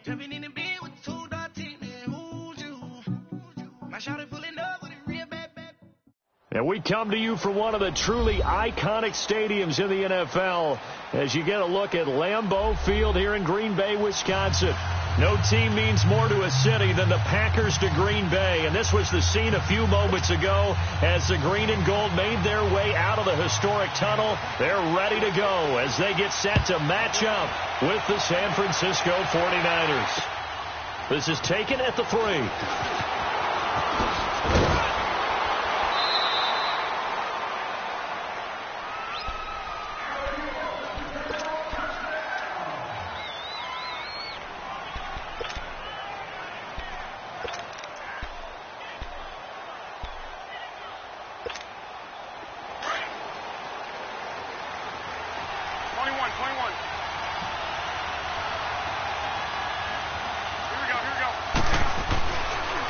Jumping in the bed with two dark teeth, man, who's you? My shawty pulling up with a real bad. And we come to you from one of the truly iconic stadiums in the NFL as you get a look at Lambeau Field here in Green Bay, Wisconsin. No team means more to a city than the Packers to Green Bay. And this was the scene a few moments ago as the green and gold made their way out of the historic tunnel. They're ready to go as they get set to match up with the San Francisco 49ers. This is taken at the 3.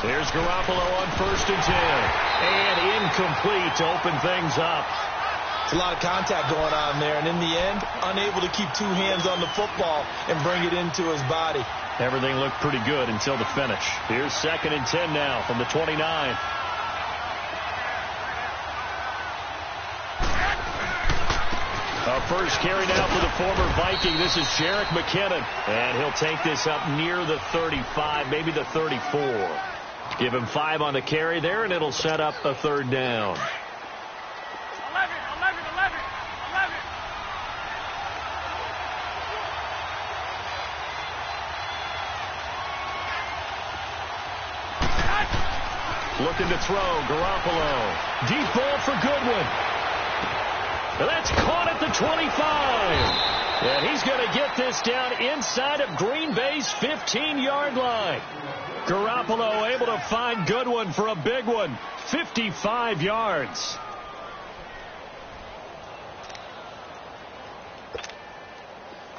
Here's Garoppolo on 1st and 10. And incomplete to open things up. It's a lot of contact going on there. And in the end, unable to keep two hands on the football and bring it into his body. Everything looked pretty good until the finish. Here's 2nd and 10 now from the 29. A first carry now for the former Viking. This is Jerick McKinnon. And he'll take this up near the 35, maybe the 34. Give him 5 on the carry there, and it'll set up a 3rd down. 11. Looking to throw, Garoppolo. Deep ball for Goodwin. That's caught at the 25. And he's going to get this down inside of Green Bay's 15-yard line. Garoppolo able to find Goodwin for a big one. 55 yards.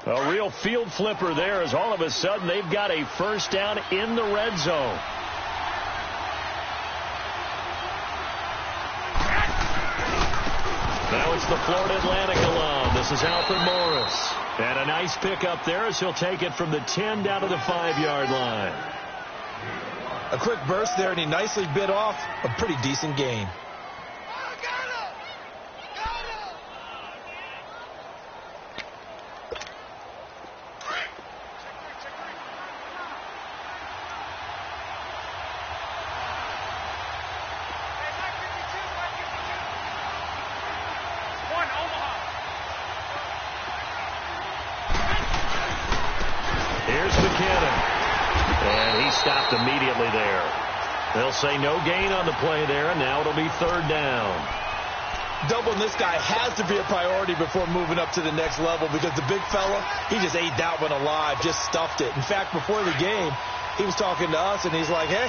A real field flipper there as all of a sudden they've got a first down in the red zone. Now it's the Florida Atlantic alum. This is Alfred Morris. And a nice pickup there as he'll take it from the 10 down to the 5-yard line. A quick burst there, and he nicely bit off a pretty decent gain. Here's McKinnon. And he stopped immediately there. They'll say no gain on the play there, and now it'll be 3rd down. Doubling this guy has to be a priority before moving up to the next level because the big fella, he just ate that one alive, just stuffed it. In fact, before the game, he was talking to us, and he's like, hey,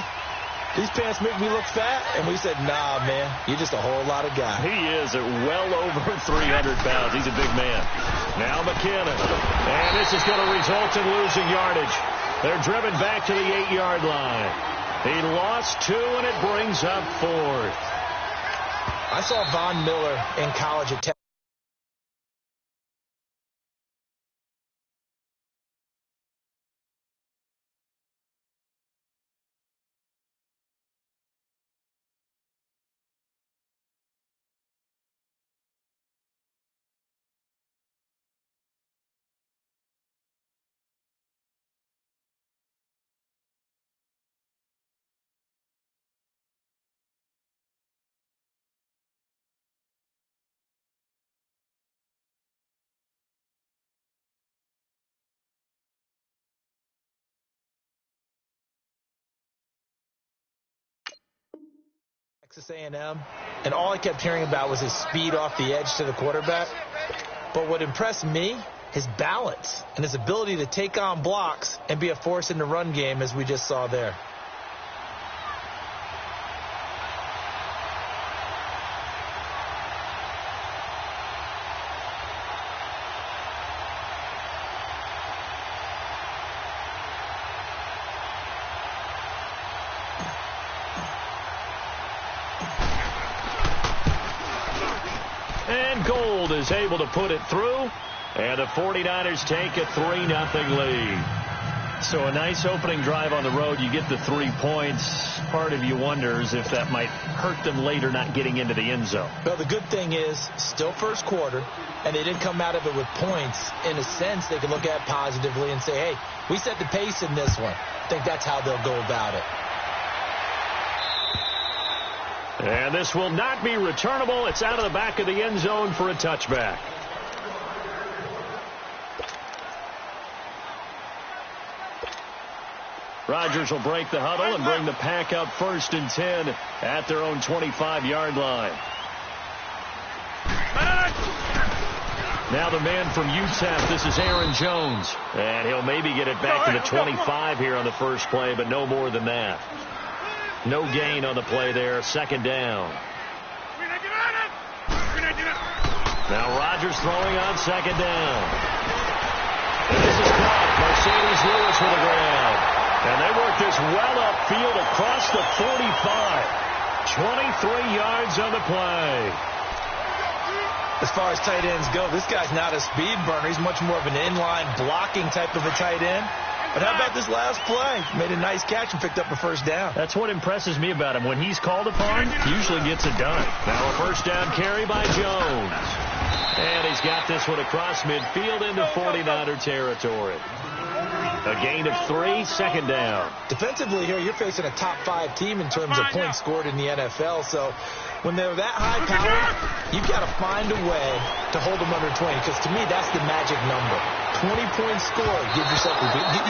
these pants make me look fat. And we said, nah, man, you're just a whole lot of guy. He is at well over 300 pounds. He's a big man. Now McKinnon. And this is going to result in losing yardage. They're driven back to the 8-yard line. He lost 2, and it brings up 4th. I saw Von Miller in college at Texas. Texas A&M, and all I kept hearing about was his speed off the edge to the quarterback. But what impressed me, his balance and his ability to take on blocks and be a force in the run game, as we just saw there. Gold is able to put it through, and the 49ers take a 3-0 lead. So a nice opening drive on the road. You get the 3 points. Part of you wonders if that might hurt them later not getting into the end zone. Well, the good thing is still first quarter, and they didn't come out of it with points. In a sense, they can look at it positively and say, hey, we set the pace in this one. I think that's how they'll go about it. And this will not be returnable. It's out of the back of the end zone for a touchback. Rodgers will break the huddle and bring the pack up 1st and 10 at their own 25-yard line. Now the man from UTEP, this is Aaron Jones. And he'll maybe get it back to the 25 here on the first play, but no more than that. No gain on the play there, 2nd down. Now Rodgers throwing on 2nd down. And this is caught. Mercedes Lewis with a grab. And they work this well upfield across the 45. 23 yards on the play. As far as tight ends go, this guy's not a speed burner. He's much more of an inline blocking type of a tight end. But how about this last play? Made a nice catch and picked up a 1st down. That's what impresses me about him. When he's called upon, he usually gets it done. Now a 1st down carry by Jones. And he's got this one across midfield into 49er territory. A gain of 3, 2nd down. Defensively here, you're facing a top 5 team in terms of points scored in the NFL. So when they're that high powered, you've got to find a way to hold them under 20. Because to me, that's the magic number. 20 points scored, you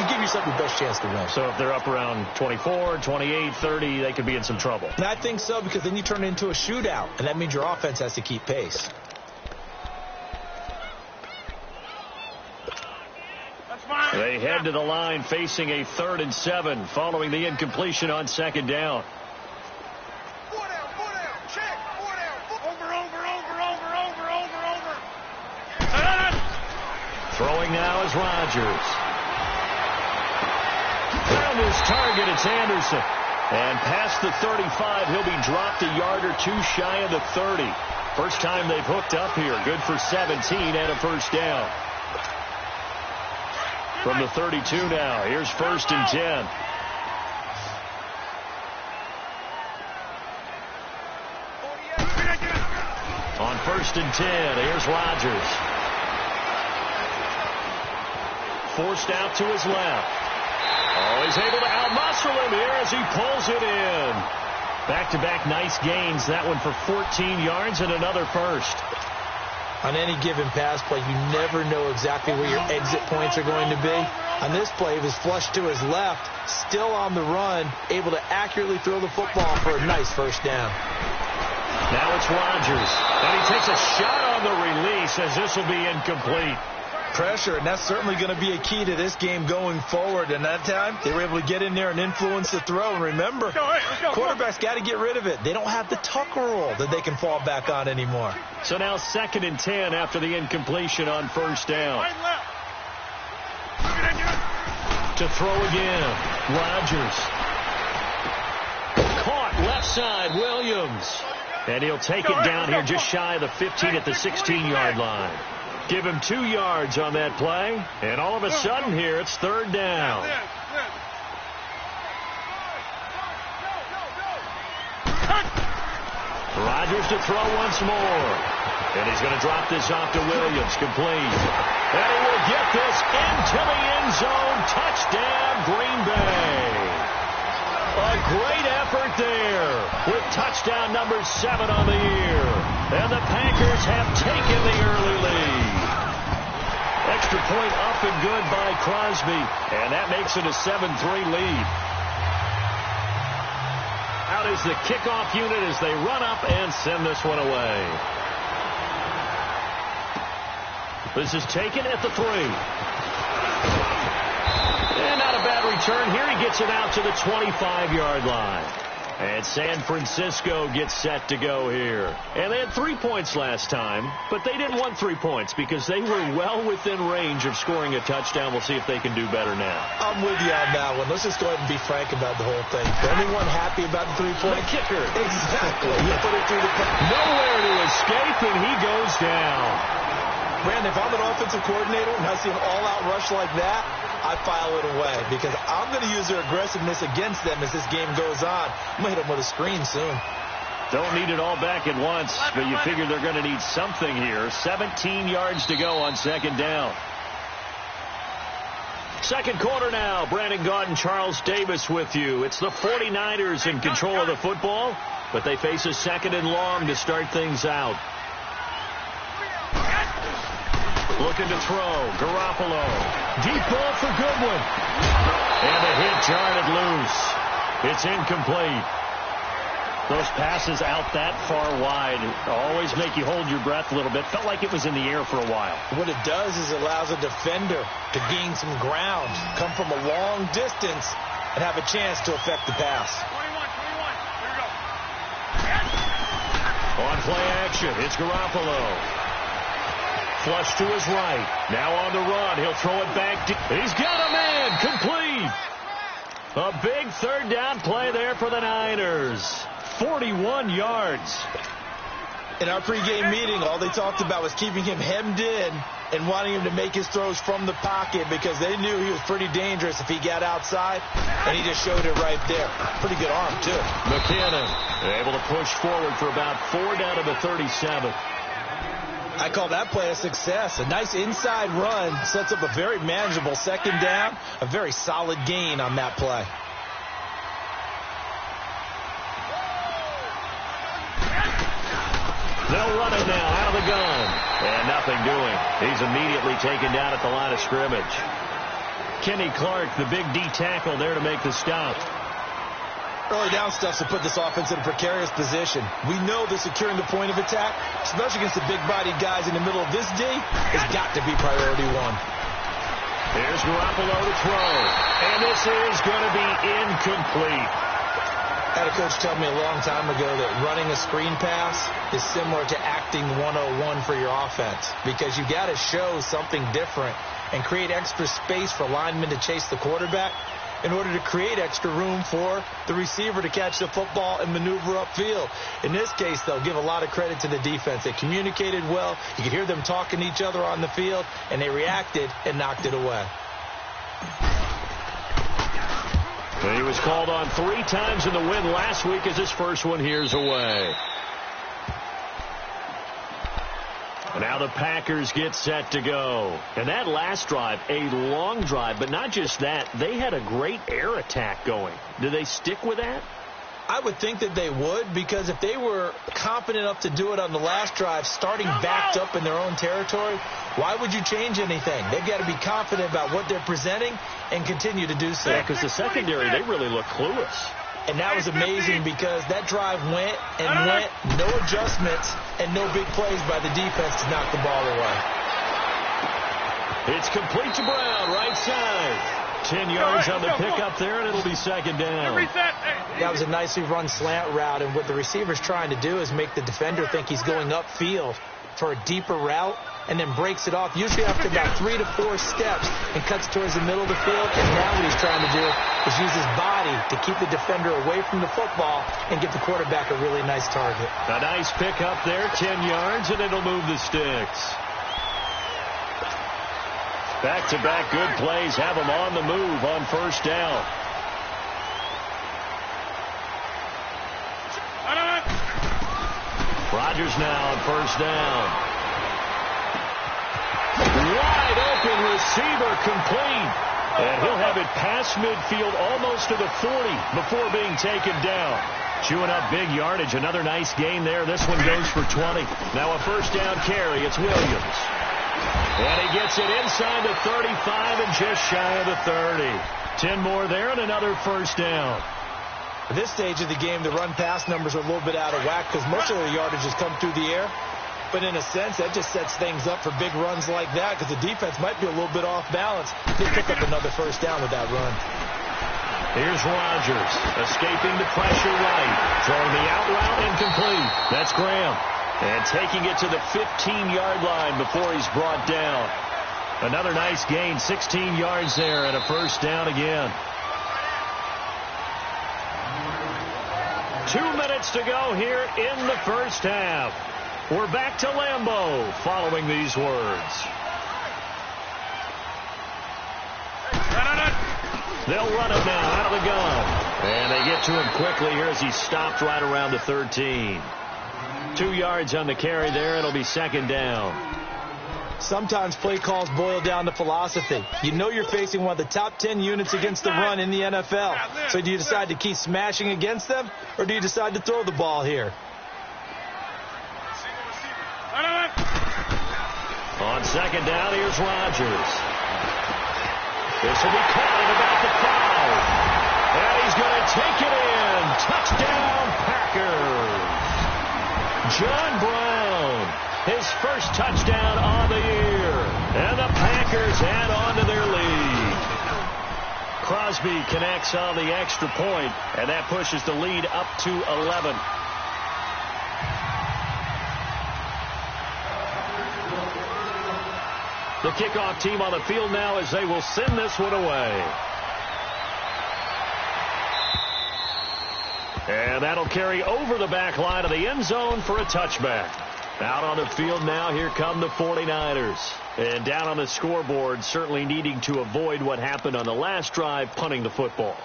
give yourself your best chance to win. So if they're up around 24, 28, 30, they could be in some trouble. And I think so, because then you turn it into a shootout. And that means your offense has to keep pace. They head to the line facing a 3rd and 7 following the incompletion on 2nd down. Throwing now is Rodgers. Found his target, it's Anderson. And past the 35, he'll be dropped a yard or 2 shy of the 30. First time they've hooked up here. Good for 17 and a 1st down. From the 32 now, here's 1st and 10. On 1st and 10, here's Rodgers. Forced out to his left. Oh, he's able to outmuscle him here as he pulls it in. Back-to-back nice gains. That one for 14 yards and another 1st. On any given pass play, you never know exactly where your exit points are going to be. On this play, he was flushed to his left, still on the run, able to accurately throw the football for a nice 1st down. Now it's Rodgers, and he takes a shot on the release as this will be incomplete. Pressure, and that's certainly going to be a key to this game going forward. And that time, they were able to get in there and influence the throw. And remember, quarterbacks got to get rid of it. They don't have the tuck roll that they can fall back on anymore. So now 2nd and 10 after the incompletion on 1st down. To throw again, Rodgers. Caught left side, Williams. And he'll take it down here just shy of the 15 at the 16-yard line. Give him 2 yards on that play. And all of a sudden here, it's 3rd down. Rodgers to throw once more. And he's going to drop this off to Williams. Complete. And he will get this into the end zone. Touchdown, Green Bay. A great effort there with touchdown number 7 on the year. And the Packers have taken the early lead. Extra point up and good by Crosby. And that makes it a 7-3 lead. Out is the kickoff unit as they run up and send this one away. This is taken at the 3. And not a bad return here. He gets it out to the 25-yard line. And San Francisco gets set to go here. And they had 3 points last time, but they didn't want 3 points because they were well within range of scoring a touchdown. We'll see if they can do better now. I'm with you on that one. Let's just go ahead and be frank about the whole thing. For anyone happy about the 3-point? The kicker. Exactly. You put it through the... Nowhere to escape, and he goes down. Brandon, if I'm an offensive coordinator and I see an all-out rush like that, I file it away because I'm going to use their aggressiveness against them as this game goes on. I'm going to hit them with a screen soon. Don't need it all back at once, but you figure they're going to need something here. 17 yards to go on second down. Second quarter now. Brandon Gaudin, Charles Davis with you. It's the 49ers in control of the football, but they face a second and long to start things out. Looking to throw. Garoppolo. Deep ball for Goodwin. And the hit jarred loose. It's incomplete. Those passes out that far wide always make you hold your breath a little bit. Felt like it was in the air for a while. What it does is it allows a defender to gain some ground, come from a long distance, and have a chance to affect the pass. 21. Here we go. On play action, it's Garoppolo. Flush to his right. Now on the run. He'll throw it back. He's got a man. Complete. A big third down play there for the Niners. 41 yards. In our pregame meeting, all they talked about was keeping him hemmed in and wanting him to make his throws from the pocket because they knew he was pretty dangerous if he got outside, and he just showed it right there. Pretty good arm, too. McKinnon able to push forward for about 4 down to the 37. I call that play a success. A nice inside run sets up a very manageable second down, a very solid gain on that play. They'll run it now out of the gun. And nothing doing. He's immediately taken down at the line of scrimmage. Kenny Clark, the big D tackle there to make the stop. Early down stuff's to put this offense in a precarious position. We know that securing the point of attack, especially against the big-bodied guys in the middle of this D, has got to be priority one. Here's Garoppolo to throw. And this is going to be incomplete. I had a coach tell me a long time ago that running a screen pass is similar to acting 101 for your offense because you got to show something different and create extra space for linemen to chase the quarterback in order to create extra room for the receiver to catch the football and maneuver upfield. In this case, they'll give a lot of credit to the defense. They communicated well. You could hear them talking to each other on the field, and they reacted and knocked it away. He was called on 3 times in the win last week as his first one here's away. Now the Packers get set to go. And that last drive, a long drive, but not just that. They had a great air attack going. Do they stick with that? I would think that they would, because if they were confident enough to do it on the last drive, starting backed up in their own territory, why would you change anything? They've got to be confident about what they're presenting and continue to do so. Yeah, because the secondary, they really look clueless. And that was amazing because that drive went and went, no adjustments and no big plays by the defense to knock the ball away. It's complete to Brown, right side. 10 yards on the pickup there, and it'll be second down. That was a nicely run slant route, and what the receiver's trying to do is make the defender think he's going upfield for a deeper route and then breaks it off, usually after about 3 to 4 steps, and cuts towards the middle of the field. And now what he's trying to do is use his body to keep the defender away from the football and give the quarterback a really nice target. A nice pickup there, 10 yards, and it'll move the sticks. Back-to-back good plays have them on the move on first down. Rodgers now on first down. Wide open receiver complete. And he'll have it past midfield almost to the 40 before being taken down. Chewing up big yardage. Another nice gain there. This one goes for 20. Now a first down carry. It's Williams. And he gets it inside the 35 and just shy of the 30. 10 more there and another first down. At this stage of the game, the run-pass numbers are a little bit out of whack because most of the yardage has come through the air. But in a sense, that just sets things up for big runs like that because the defense might be a little bit off balance. They pick up another first down with that run. Here's Rodgers, escaping the pressure right. Throwing the out route incomplete. That's Graham. And taking it to the 15-yard line before he's brought down. Another nice gain, 16 yards there, and a first down again. 2 minutes to go here in the first half. We're back to Lambeau following these words. They'll run it now out of the gun. And they get to him quickly here as he stopped right around the 13. 2 yards on the carry there. It'll be second down. Sometimes play calls boil down to philosophy. You know you're facing one of the top 10 units against the run in the NFL. So do you decide to keep smashing against them, or do you decide to throw the ball here? On second down, here's Rodgers. This will be caught at about the 5. And he's going to take it in. Touchdown, Packers. John Brown, his first touchdown on the year. And the Packers add on to their lead. Crosby connects on the extra point, and that pushes the lead up to 11. The kickoff team on the field now as they will send this one away. And that'll carry over the back line of the end zone for a touchback. Out on the field now, here come the 49ers. And down on the scoreboard, certainly needing to avoid what happened on the last drive, punting the football.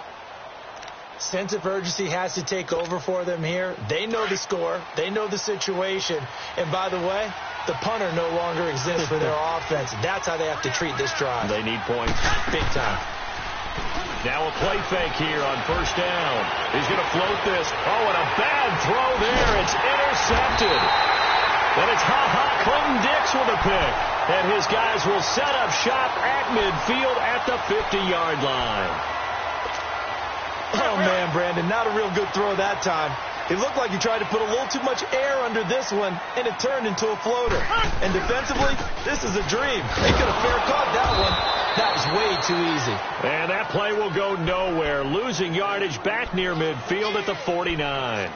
Sense of urgency has to take over for them here. They know the score. They know the situation. And by the way, the punter no longer exists for their offense. That's how they have to treat this drive. They need points. Big time. Now a play fake here on first down. He's going to float this. Oh, and a bad throw there. It's intercepted. And it's Clinton-Dix with a pick. And his guys will set up shop at midfield at the 50-yard line. Oh, man, Brandon, not a real good throw that time. It looked like he tried to put a little too much air under this one, and it turned into a floater. And defensively, this is a dream. They could have fair caught that one. That was way too easy. And that play will go nowhere, losing yardage back near midfield at the 49.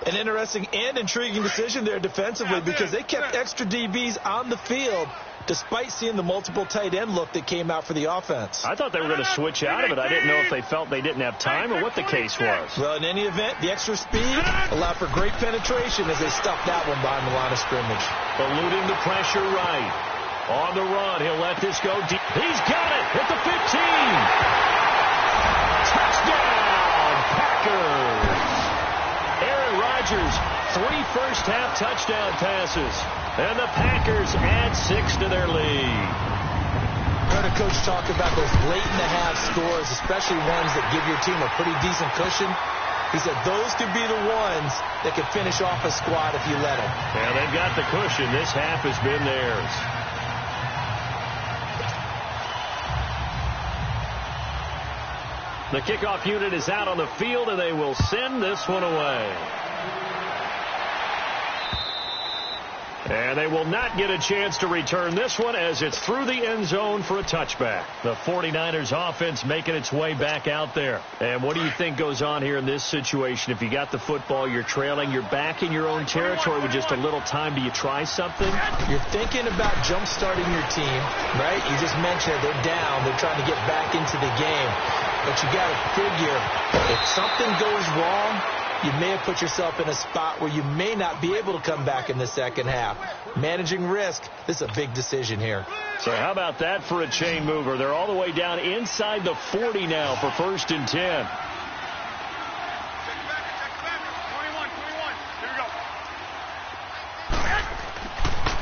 An interesting and intriguing decision there defensively because they kept extra DBs on the field despite seeing the multiple tight end look that came out for the offense. I thought they were going to switch out of it. I didn't know if they felt they didn't have time or what the case was. Well, in any event, the extra speed allowed for great penetration as they stuffed that one behind the line of scrimmage. Eluding the pressure right. On the run, he'll let this go deep. He's got it at the 15. Touchdown, Packers. Aaron Rodgers, 3 first-half touchdown passes. And the Packers add 6 to their lead. I heard a coach talk about those late-in-the-half scores, especially ones that give your team a pretty decent cushion. He said those could be the ones that could finish off a squad if you let them. Yeah, they've got the cushion. This half has been theirs. The kickoff unit is out on the field, and they will send this one away. And they will not get a chance to return this one as it's through the end zone for a touchback. The 49ers offense making its way back out there. And what do you think goes on here in this situation? If you got the football, you're trailing, you're back in your own territory with just a little time. Do you try something? You're thinking about jump-starting your team, right? You just mentioned it. They're down. They're trying to get back into the game. But you got to figure if something goes wrong, you may have put yourself in a spot where you may not be able to come back in the second half. Managing risk, this is a big decision here. So how about that for a chain mover? They're all the way down inside the 40 now for 1st and 10.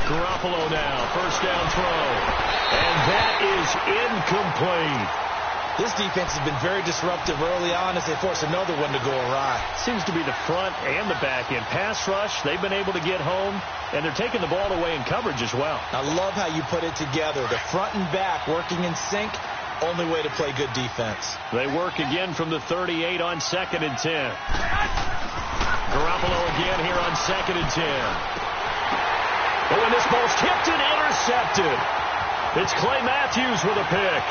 Garoppolo now, first down throw. And that is incomplete. This defense has been very disruptive early on as they force another one to go awry. Seems to be the front and the back end. Pass rush, they've been able to get home, and they're taking the ball away in coverage as well. I love how you put it together. The front and back working in sync, only way to play good defense. They work again from the 38 on 2nd and 10. Garoppolo again here on 2nd and 10. Oh, and this ball's tipped and intercepted. It's Clay Matthews with a pick.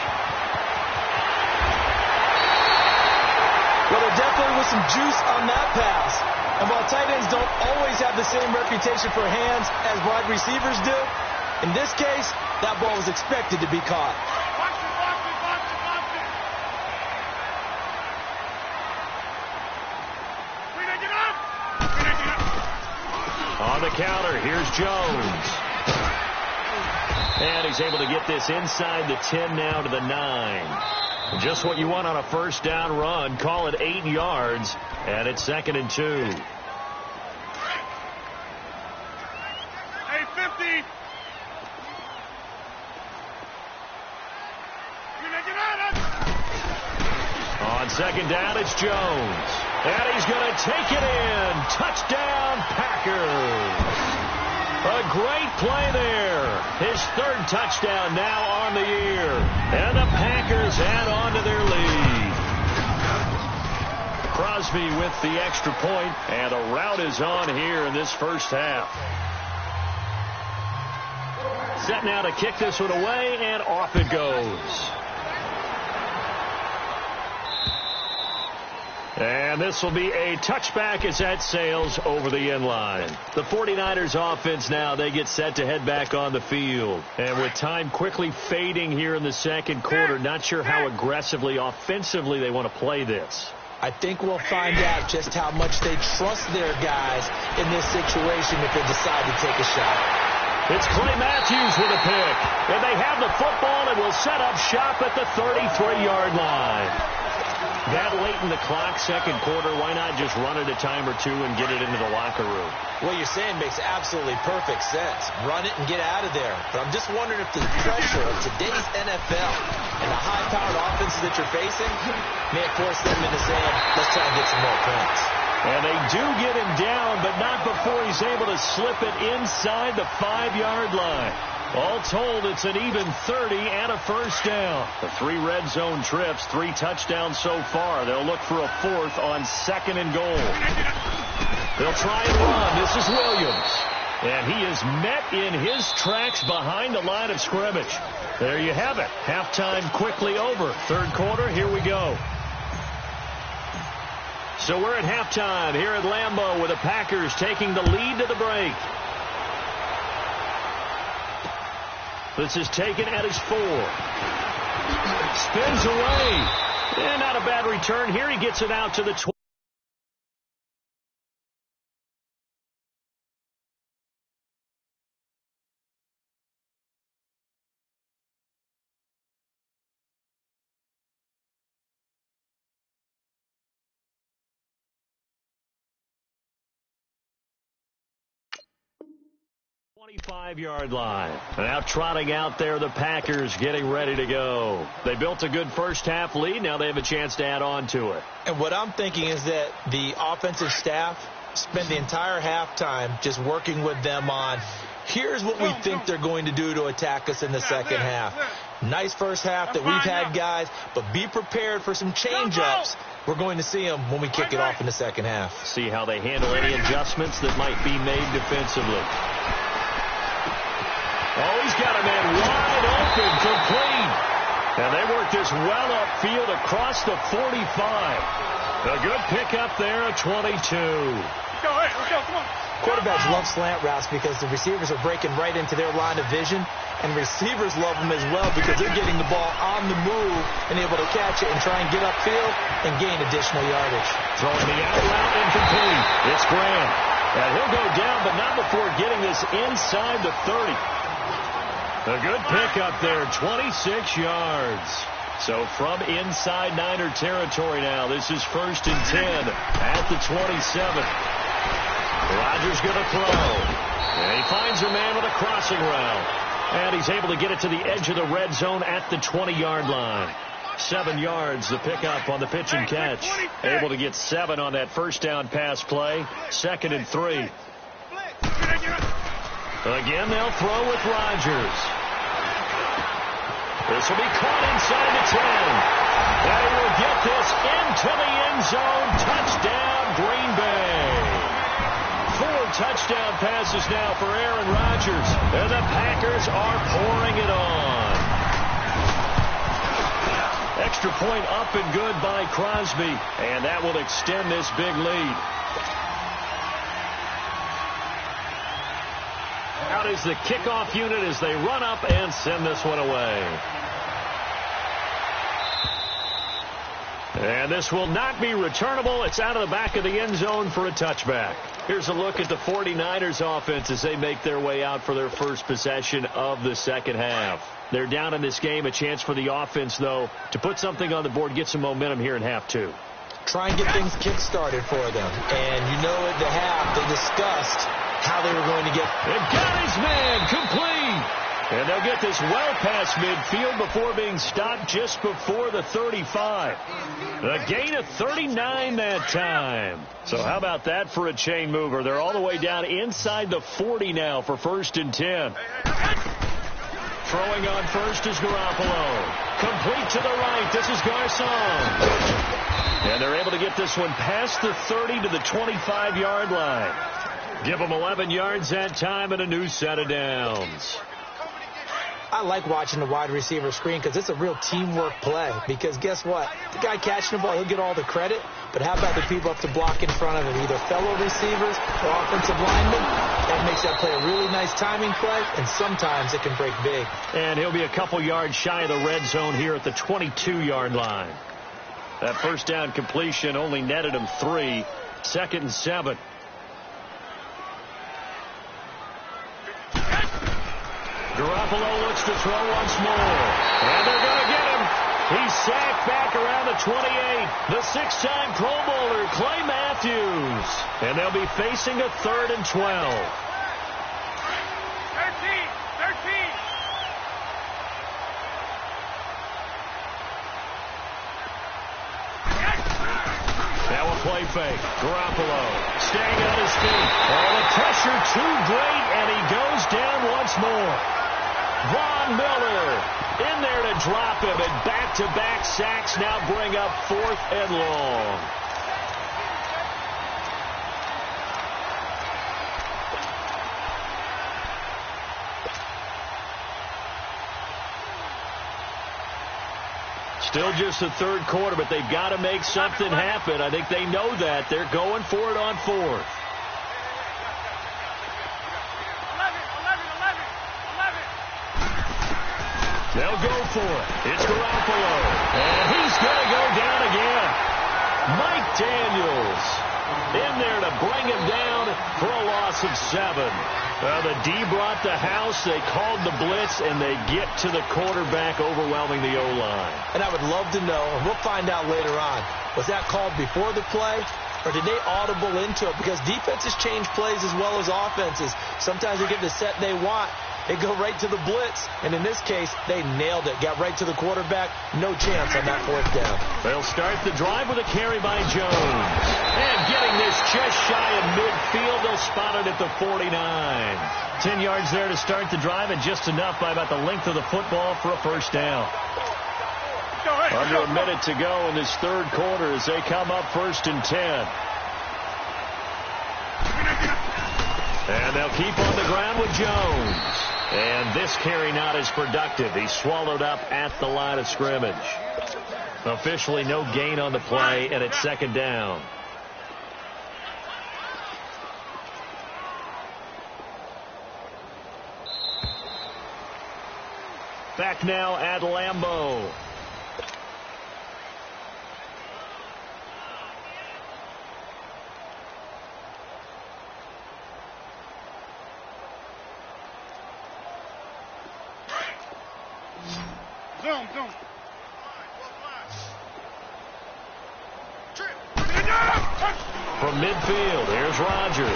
Well, there definitely was some juice on that pass. And while tight ends don't always have the same reputation for hands as wide receivers do, in this case, that ball was expected to be caught. On On the counter, here's Jones. And he's able to get this inside the 10 now to the 9. Just what you want on a first down run. Call it 8 yards, and it's 2nd and 2. Hey, 50. On 2nd down, it's Jones. And he's going to take it in. Touchdown, Packers. A great play there. His 3rd touchdown now on the year. And the Packers add on to their lead. Crosby with the extra point, and a rout is on here in this first half. Set now to kick this one away, and off it goes. And this will be a touchback as that sails over the end line. The 49ers offense now, they get set to head back on the field. And with time quickly fading here in the second quarter, not sure how aggressively, offensively they want to play this. I think we'll find out just how much they trust their guys in this situation if they decide to take a shot. It's Clay Matthews with a pick. And they have the football and will set up shop at the 33-yard line. That late in the clock, second quarter, why not just run it a time or two and get it into the locker room? What you're saying makes absolutely perfect sense. Run it and get out of there. But I'm just wondering if the pressure of today's NFL and the high-powered offenses that you're facing may force them into saying, let's try and get some more points. And they do get him down, but not before he's able to slip it inside the 5-yard line. All told, it's an even 30 and a first down. The 3 red zone trips, 3 touchdowns so far. They'll look for a 4th on 2nd and goal. They'll try and run. This is Williams. And he is met in his tracks behind the line of scrimmage. There you have it. Halftime quickly over. Third quarter, here we go. So we're at halftime here at Lambeau with the Packers taking the lead to the break. This is taken at his 4. Spins away. And not a bad return here. He gets it out to the 20. 25-yard line. Now trotting out there, the Packers getting ready to go. They built a good first half lead. Now they have a chance to add on to it. And what I'm thinking is that the offensive staff spend the entire halftime just working with them on, here's what we think they're going to do to attack us in the second half. Nice first half that we've had, guys, but be prepared for some change-ups. We're going to see them when we kick it off in the second half. See how they handle any adjustments that might be made defensively. Oh, he's got a man wide open, complete. And they work this well upfield across the 45. A good pickup there at 22. Let's go, come on. Quarterbacks love slant routes because the receivers are breaking right into their line of vision, and receivers love them as well because they're getting the ball on the move and able to catch it and try and get upfield and gain additional yardage. Throwing the out route incomplete. It's Graham. And he'll go down, but not before getting this inside the 30. A good pickup there, 26 yards. So from inside Niner territory now, this is 1st and 10 at the 27. Rodgers going to throw. And he finds a man with a crossing route. And he's able to get it to the edge of the red zone at the 20-yard line. 7 yards, the pickup on the pitch and catch. Able to get 7 on that first down pass play. 2nd and 3. Again, they'll throw with Rodgers. This will be caught inside the 10. And he will get this into the end zone. Touchdown, Green Bay. 4 touchdown passes now for Aaron Rodgers. And the Packers are pouring it on. Extra point up and good by Crosby. And that will extend this big lead. Out is the kickoff unit as they run up and send this one away. And this will not be returnable. It's out of the back of the end zone for a touchback. Here's a look at the 49ers offense as they make their way out for their first possession of the second half. They're down in this game. A chance for the offense, though, to put something on the board, get some momentum here in half two. Try and get things kick-started for them. And you know at the half they discussed how they were going to get. They've got his man complete. And they'll get this well past midfield before being stopped just before the 35. A gain of 39 that time. So how about that for a chain mover? They're all the way down inside the 40 now for 1st and 10. Throwing on first is Garoppolo. Complete to the right. This is Garcon. And they're able to get this one past the 30 to the 25-yard line. Give them 11 yards that time and a new set of downs. I like watching the wide receiver screen because it's a real teamwork play. Because guess what? The guy catching the ball, he'll get all the credit. But how about the people up to block in front of him, either fellow receivers or offensive linemen? That makes that play a really nice timing play, and sometimes it can break big. And he'll be a couple yards shy of the red zone here at the 22-yard line. That first down completion only netted him 3. 2nd and 7. Garoppolo looks to throw once more. And they're going to get him. He's sacked back around the 28. The 6-time Pro Bowler, Clay Matthews. And they'll be facing a 3rd and 12. 13. Now a play fake. Garoppolo staying on his feet. Oh, the pressure too great, and he goes down once more. Von Miller in there to drop him, and back-to-back sacks now bring up 4th and long. Still just the third quarter, but they've got to make something happen. I think they know that. They're going for it on 4th. They'll go for it. It's Garoppolo. And he's going to go down again. Mike Daniels in there to bring him down for a loss of 7. The D brought the house. They called the blitz, and they get to the quarterback, overwhelming the O-line. And I would love to know, and we'll find out later on, was that called before the play, or did they audible into it? Because defenses change plays as well as offenses. Sometimes they get the set they want. They go right to the blitz, and in this case, they nailed it. Got right to the quarterback. No chance on that 4th down. They'll start the drive with a carry by Jones. And getting this just shy of midfield, they'll spot it at the 49. 10 yards there to start the drive, and just enough by about the length of the football for a 1st down. Under a minute to go in this third quarter as they come up 1st and 10. And they'll keep on the ground with Jones. And this carry not as productive. He's swallowed up at the line of scrimmage. Officially no gain on the play, and it's 2nd down. Back now at Lambeau. Zoom. From midfield, here's Rodgers.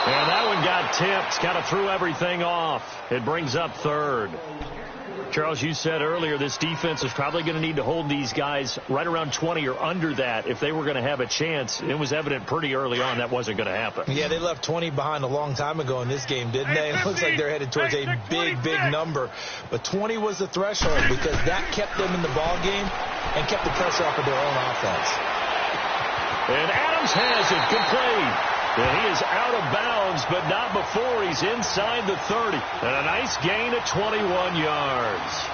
And that one got tipped. Kind of threw everything off. It brings up 3rd. Charles, you said earlier this defense is probably going to need to hold these guys right around 20 or under that if they were going to have a chance. It was evident pretty early on that wasn't going to happen. Yeah, they left 20 behind a long time ago in this game, didn't they? It looks like they're headed towards a big number. But 20 was the threshold because that kept them in the ball game and kept the pressure off of their own offense. And Adams has it complete. And he is out of bounds, but not before he's inside the 30. And a nice gain of 21 yards.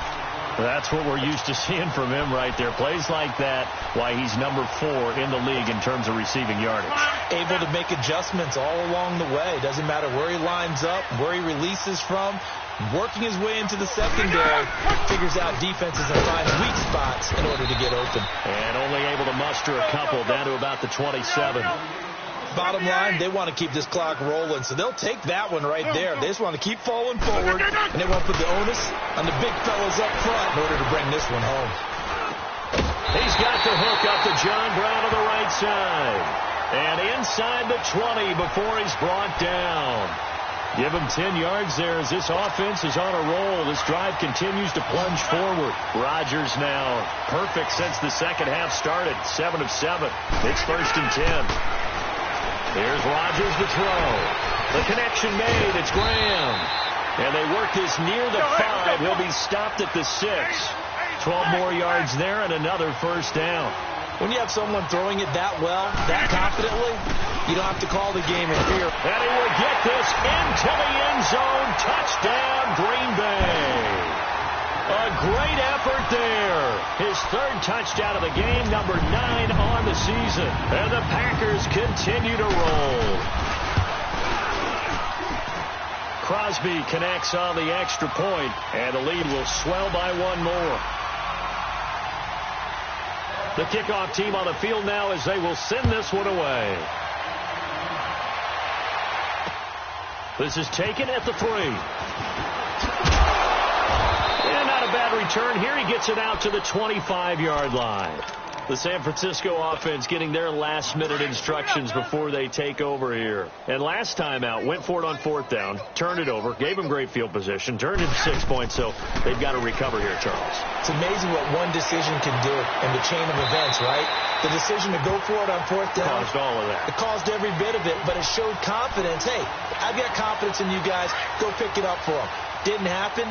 That's what we're used to seeing from him right there. Plays like that, why he's number 4 in the league in terms of receiving yardage. Able to make adjustments all along the way. Doesn't matter where he lines up, where he releases from. Working his way into the secondary, figures out defenses and finds weak spots in order to get open. And only able to muster a couple, down to about the 27. Bottom line, they want to keep this clock rolling, so they'll take that one right there. They just want to keep falling forward, and they want to put the onus on the big fellas up front in order to bring this one home. He's got the hook up to John Brown on the right side. And inside the 20 before he's brought down. Give him 10 yards there as this offense is on a roll. This drive continues to plunge forward. Rodgers now perfect since the second half started. 7 of 7. It's 1st and 10. Here's Rodgers to throw. The connection made. It's Graham. And they work this near the 5. He'll be stopped at the 6. 12 more yards there and another 1st down. When you have someone throwing it that well, that confidently, you don't have to call the game in fear. And he will get this into the end zone. Touchdown, Green Bay. A great effort there. His 3rd touchdown of the game, number 9 on the season. And the Packers continue to roll. Crosby connects on the extra point, and the lead will swell by 1 more. The kickoff team on the field now as they will send this one away. This is taken at the 3. And not a bad return here. He gets it out to the 25-yard line. The San Francisco offense getting their last-minute instructions before they take over here. And last time out, went for it on 4th down, turned it over, gave them great field position, turned into 6 points, so they've got to recover here, Charles. It's amazing what one decision can do in the chain of events, right? The decision to go for it on 4th down. Caused all of that. It caused every bit of it, but it showed confidence. Hey, I've got confidence in you guys. Go pick it up for them. Didn't happen.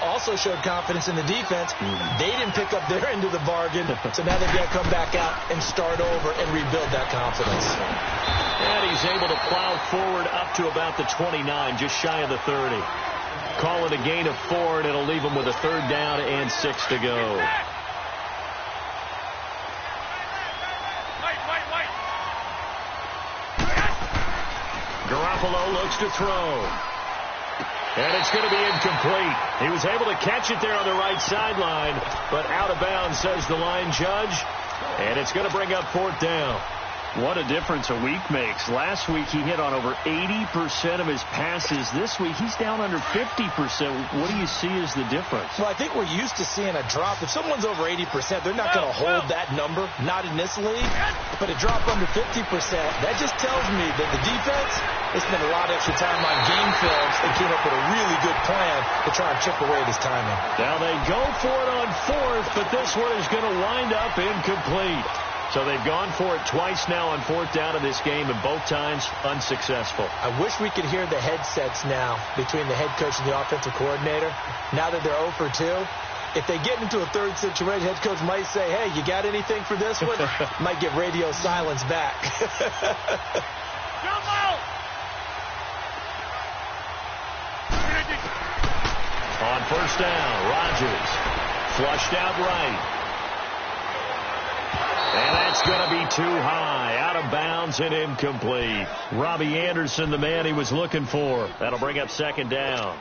Also showed confidence in the defense. They didn't pick up their end of the bargain, so now they've got to come back out and start over and rebuild that confidence. And he's able to plow forward up to about the 29, just shy of the 30. Call it a gain of 4, and it'll leave him with a 3rd down and 6 to go. Garoppolo looks to throw. And it's going to be incomplete. He was able to catch it there on the right sideline, but out of bounds, says the line judge. And it's going to bring up 4th down. What a difference a week makes. Last week he hit on over 80% of his passes. This week he's down under 50%. What do you see as the difference? Well, I think we're used to seeing a drop. If someone's over 80%, they're not going to hold that number. Not in this league. But a drop under 50%, that just tells me that the defense, they spent a lot of extra time on game films and came up with a really good plan to try and chip away at his timing. Now they go for it on 4th, but this one is going to wind up incomplete. So they've gone for it twice now on 4th down in this game, and both times unsuccessful. I wish we could hear the headsets now between the head coach and the offensive coordinator. Now that they're 0 for 2, if they get into a 3rd situation, head coach might say, hey, you got anything for this one? Might get radio silence back. On 1st down, Rodgers flushed out right. And that's going to be too high, out of bounds and incomplete. Robbie Anderson, the man he was looking for. That'll bring up 2nd down.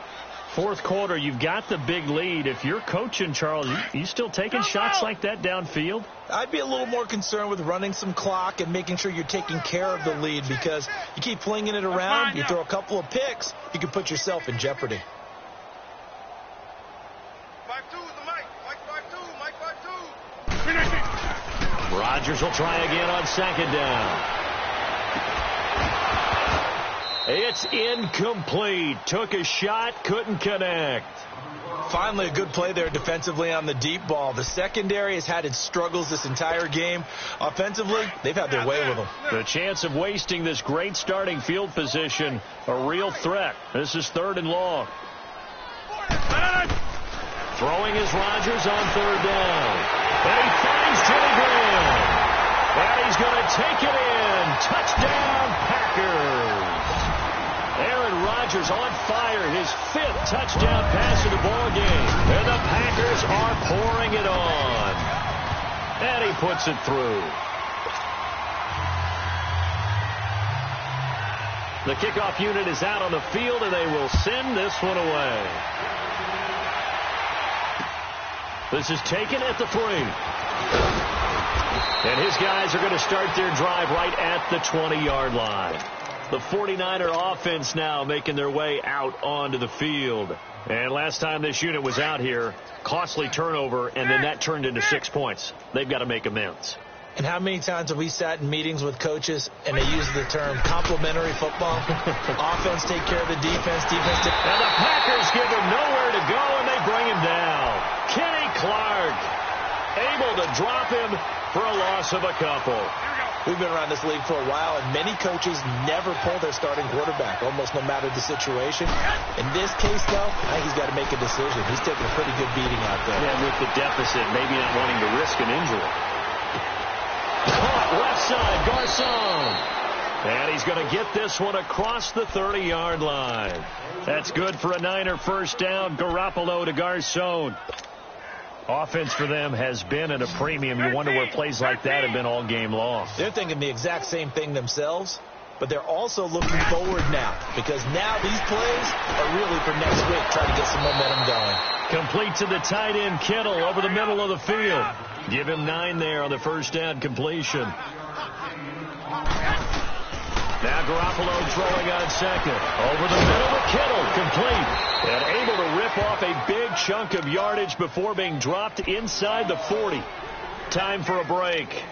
4th quarter, you've got the big lead. If you're coaching, Charles, you still taking shots like that downfield? I'd be a little more concerned with running some clock and making sure you're taking care of the lead, because you keep flinging it around, you throw a couple of picks, you can put yourself in jeopardy. 5-2 is the mic. Mike 5-2. Rodgers will try again on 2nd down. It's incomplete. Took a shot, couldn't connect. Finally, a good play there defensively on the deep ball. The secondary has had its struggles this entire game. Offensively, they've had their way with them. The chance of wasting this great starting field position, a real threat. This is 3rd and long. Throwing is Rodgers on 3rd down. And he finds Jimmy Graham. And he's going to take it in. Touchdown, Packers. Aaron Rodgers on fire. His 5th touchdown pass of the ball game. And the Packers are pouring it on. And he puts it through. The kickoff unit is out on the field, and they will send this one away. This is taken at the 3. And his guys are going to start their drive right at the 20-yard line. The 49er offense now making their way out onto the field. And last time this unit was out here, costly turnover, and then that turned into 6 points. They've got to make amends. And how many times have we sat in meetings with coaches and they use the term complementary football? Offense take care of the defense, defense take care. Now the Packers give him nowhere to go, and they bring him down. Kenny Clark able to drop him for a loss of a couple. We've been around this league for a while, and many coaches never pull their starting quarterback, almost no matter the situation. In this case, though, I think he's got to make a decision. He's taking a pretty good beating out there. And with the deficit, maybe not wanting to risk an injury. Caught left side, Garcon. And he's going to get this one across the 30-yard line. That's good for a Niner first down. Garoppolo to Garcon. Offense for them has been at a premium. You wonder where plays like that have been all game long. They're thinking the exact same thing themselves, but they're also looking forward now, because now these plays are really for next week, trying to get some momentum going. Complete to the tight end, Kittle, over the middle of the field. Give him 9 there on the first down completion. Now Garoppolo throwing on second. Over the middle to Kittle, complete. And able to rip off a big chunk of yardage before being dropped inside the 40. Time for a break.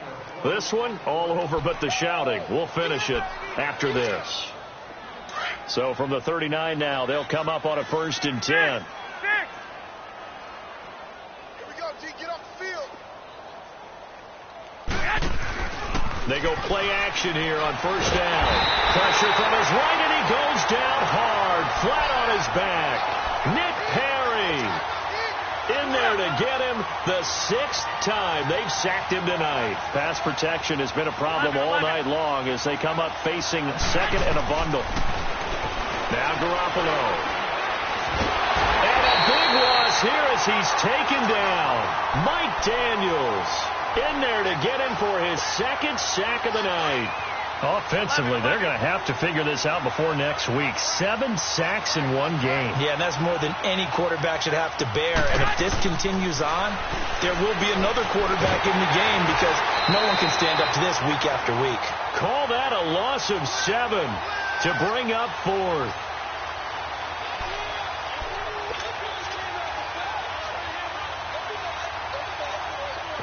This one, all over but the shouting. We'll finish it after this. So from the 39 now, they'll come up on a 1st and 10. Here we go, G. Get off the field. They go play action here on first down. Pressure from his right, and he goes down hard, flat on his back. Nick Perry in there to get him the 6th time they've sacked him tonight. Pass protection has been a problem all night long as they come up facing second and a bundle. Now Garoppolo. And a big loss here as he's taken down. Mike Daniels in there to get him for his 2nd sack of the night. Offensively, they're going to have to figure this out before next week. 7 sacks in one game. Yeah, and that's more than any quarterback should have to bear. And if this continues on, there will be another quarterback in the game, because no one can stand up to this week after week. Call that a loss of 7 to bring up 4th.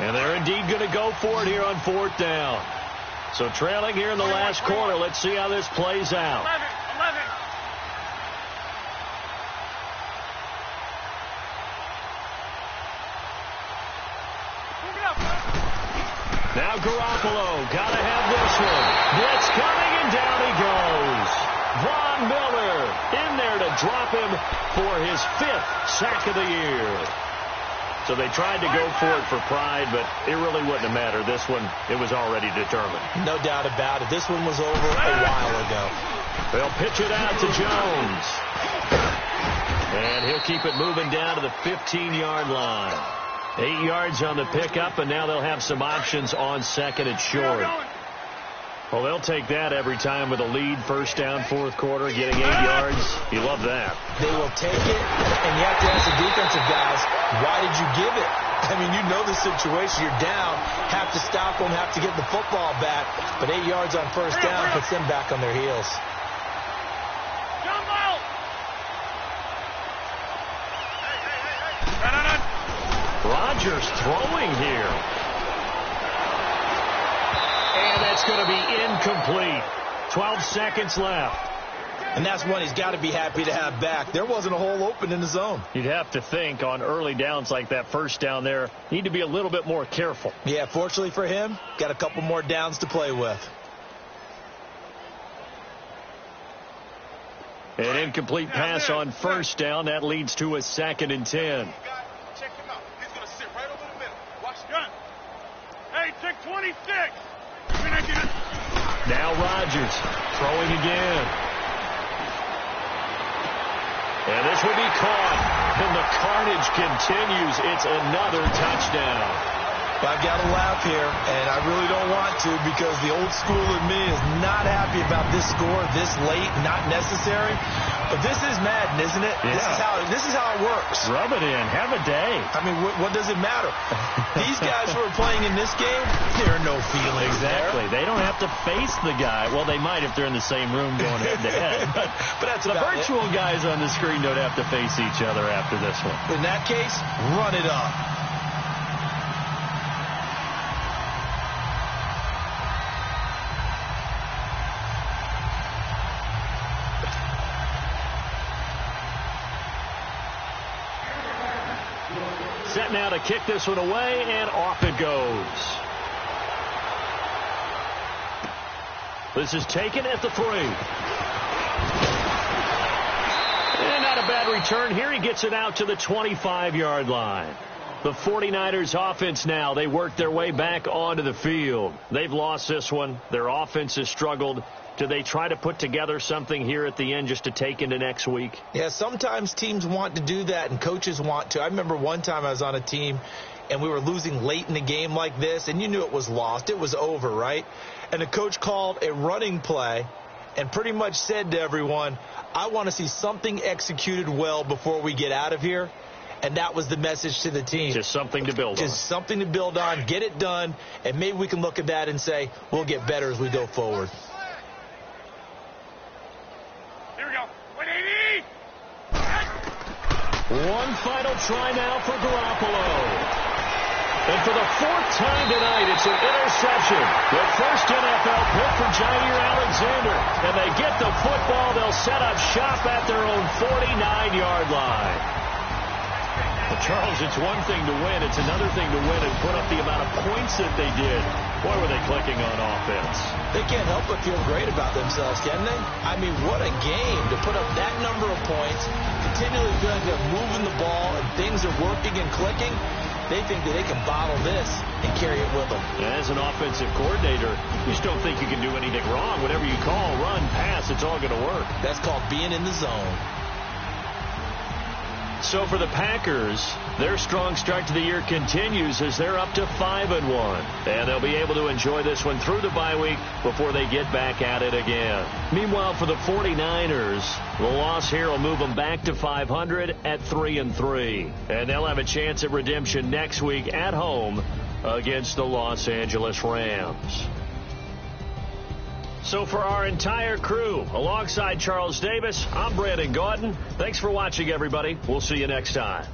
And they're indeed going to go for it here on 4th down. So trailing here in the last quarter. Let's see how this plays out. 11. Now Garoppolo, got to have this one. Blitz coming, and down he goes. Von Miller in there to drop him for his 5th sack of the year. So they tried to go for it for pride, but it really wouldn't have mattered. This one, it was already determined. No doubt about it. This one was over a while ago. They'll pitch it out to Jones. And he'll keep it moving down to the 15-yard line. 8 yards on the pickup, and now they'll have some options on second and short. Well, they'll take that every time with a lead, first down, 4th quarter, getting 8 yards. You love that. They will take it, and you have to ask the defensive guys, why did you give it? I mean, you know the situation. You're down, have to stop them, have to get the football back. But 8 yards on first down puts them back on their heels. Rodgers throwing here. And that's going to be incomplete. 12 seconds left. And that's one he's got to be happy to have back. There wasn't a hole open in the zone. You'd have to think on early downs like that, first down there, need to be a little bit more careful. Yeah, fortunately for him, got a couple more downs to play with. An incomplete pass on first down. That leads to a 2nd and 10. Check him out. He's going to sit right over the middle. Watch the gun. Hey, check 26. Now Rodgers throwing again. And this will be caught. And the carnage continues. It's another touchdown. I've got to laugh here, and I really don't want to, because the old school in me is not happy about this score this late, not necessary. But this is Madden, isn't it? Yeah. This is how it works. Rub it in. Have a day. I mean, what does it matter? These guys who are playing in this game, there are no feelings. Exactly. They don't have to face the guy. Well, they might if they're in the same room going head-to-head. But that's the virtual guys on the screen don't have to face each other after this one. In that case, run it up. Set now to kick this one away, and off it goes. This is taken at the 3. And not a bad return here. He gets it out to the 25-yard line. The 49ers offense now, they work their way back onto the field. They've lost this one. Their offense has struggled. Do they try to put together something here at the end just to take into next week? Yeah, sometimes teams want to do that and coaches want to. I remember one time I was on a team and we were losing late in the game like this, and you knew it was lost. It was over, right? And the coach called a running play and pretty much said to everyone, I want to see something executed well before we get out of here. And that was the message to the team. Just something to build on. Just something to build on, get it done, and maybe we can look at that and say, we'll get better as we go forward. One final try now for Garoppolo. And for the 4th time tonight, it's an interception. The first NFL pick for Jair Alexander. And they get the football. They'll set up shop at their own 49-yard line. Well, Charles, it's one thing to win. It's another thing to win and put up the amount of points that they did. Boy, were they clicking on offense. They can't help but feel great about themselves, can they? I mean, what a game to put up that number of points, continually feeling they're moving the ball and things are working and clicking. They think that they can bottle this and carry it with them. As an offensive coordinator, you just don't think you can do anything wrong. Whatever you call, run, pass, it's all going to work. That's called being in the zone. So for the Packers, their strong start to the year continues as they're up to 5-1. And they'll be able to enjoy this one through the bye week before they get back at it again. Meanwhile, for the 49ers, the loss here will move them back to 500 at 3-3. And they'll have a chance at redemption next week at home against the Los Angeles Rams. So for our entire crew, alongside Charles Davis, I'm Brandon Gaudin. Thanks for watching, everybody. We'll see you next time.